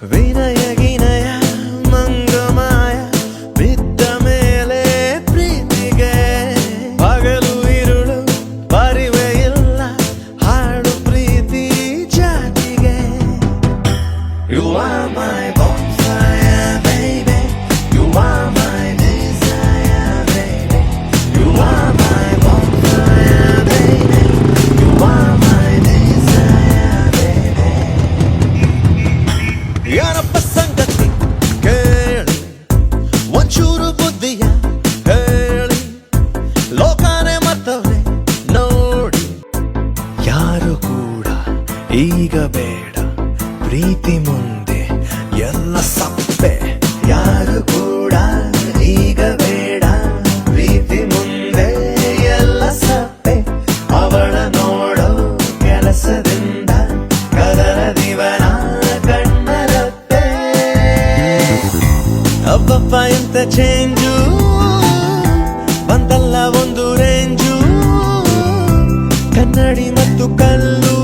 ವಿನಯ ಗಿನಯ ಮಂಗಮಾಯ ಬಿದ್ದ ಮೇಲೆ ಪ್ರೀತಿಗೆ ಹಗಲು ಇರುಳು ಪರಿವೆ ಇಲ್ಲ ಹಾಡು ಪ್ರೀತಿ ಜಾತಿಗೆ. You are my bonfire baby, you are my desire baby, you are my bonfire baby, you are my desire baby. ಯಾರಪ್ಪ ಸಂಗತಿ ಕೇಳಿ ಒಂಚೂರು ಬುದ್ಧಿಯ ಹೇಳಿ ಲೋಕನೇ ಮತ್ತವ್ರೆ ನೋಡಿ. ಯಾರು ಕೂಡ ಈಗ ಬೇಡ ಪ್ರೀತಿ ಮುಂದೆ ಎಲ್ಲ ಸಪ್ಪೆ. ಯಾರು ಕೂಡ ಈಗ ಬೇಡ ಪ್ರೀತಿ ಮುಂದೆ ಎಲ್ಲ ಸಪ್ಪೆ. ಅವಳ ನೋಡೋ ಕೆಲಸದಿಂದ ಕದರ ದಿವನ ಕಣ್ಣರಪ್ಪೆ. ಅಬ್ಬಪ್ಪ ಎಂತ ಚೇಂಜು ಬಂದಲ್ಲ ಒಂದು ರೇಂಜು. ಕನ್ನಡಿ ಮತ್ತು ಕಲ್ಲು